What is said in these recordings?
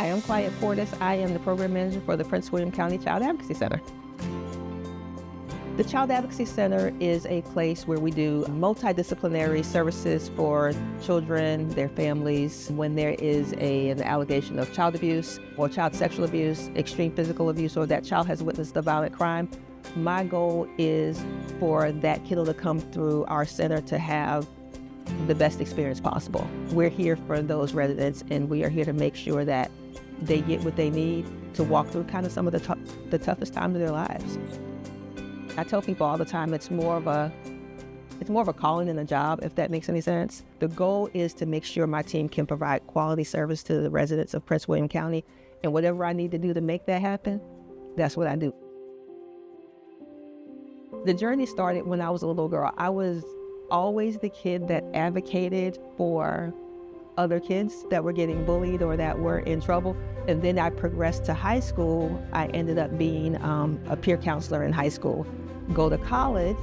Hi, I'm Clyte Portis. I am the program manager for the Prince William County Child Advocacy Center. The Child Advocacy Center is a place where we do multidisciplinary services for children, their families, when there is an allegation of child abuse or child sexual abuse, extreme physical abuse, or that child has witnessed a violent crime. My goal is for that kiddo to come through our center to have the best experience possible. We're here for those residents, and we are here to make sure that they get what they need to walk through kind of some of the toughest times of their lives. I tell people all the time it's more of a calling than a job, if that makes any sense. The goal is to make sure my team can provide quality service to the residents of Prince William County, and whatever I need to do to make that happen, that's what I do. The journey started when I was a little girl. I was always the kid that advocated for other kids that were getting bullied or that were in trouble. And then I progressed to high school. I ended up being a peer counselor in high school. Go to college,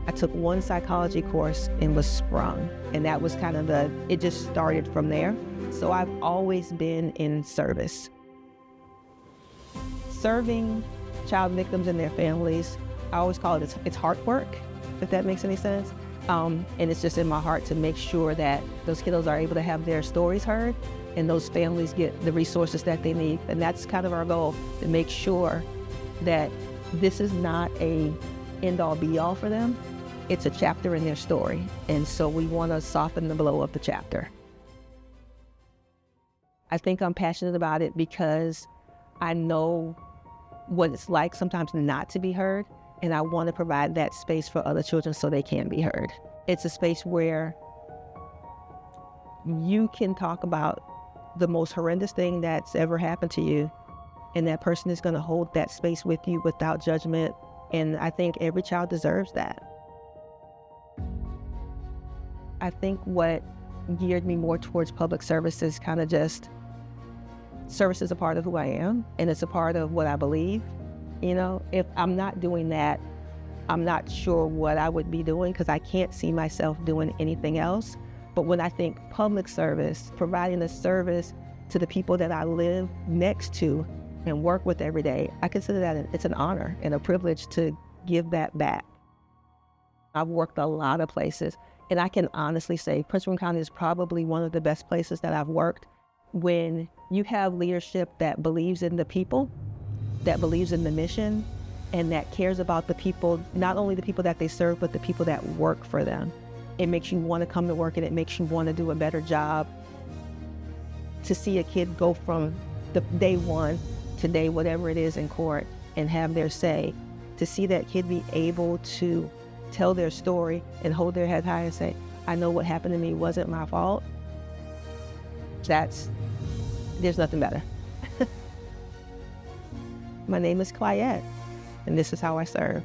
I took one psychology course and was sprung. And that was kind of it just started from there. So I've always been in service. Serving child victims and their families, I always call it's heart work, if that makes any sense. And it's just in my heart to make sure that those kiddos are able to have their stories heard and those families get the resources that they need. And that's kind of our goal, to make sure that this is not a end-all be-all for them. It's a chapter in their story. And so we want to soften the blow of the chapter. I think I'm passionate about it because I know what it's like sometimes not to be heard. And I want to provide that space for other children so they can be heard. It's a space where you can talk about the most horrendous thing that's ever happened to you, and that person is going to hold that space with you without judgment. And I think every child deserves that. I think what geared me more towards public service is kind of just, service is a part of who I am, and it's a part of what I believe. You know, if I'm not doing that, I'm not sure what I would be doing, because I can't see myself doing anything else. But when I think public service, providing a service to the people that I live next to and work with every day, I consider that it's an honor and a privilege to give that back. I've worked a lot of places, and I can honestly say Prince William County is probably one of the best places that I've worked. When you have leadership that believes in the people, that believes in the mission, and that cares about the people, not only the people that they serve, but the people that work for them. It makes you want to come to work, and it makes you want to do a better job. To see a kid go from the day one to day whatever it is in court and have their say, to see that kid be able to tell their story and hold their head high and say, I know what happened to me wasn't my fault. There's nothing better. My name is Clyte, and this is how I serve.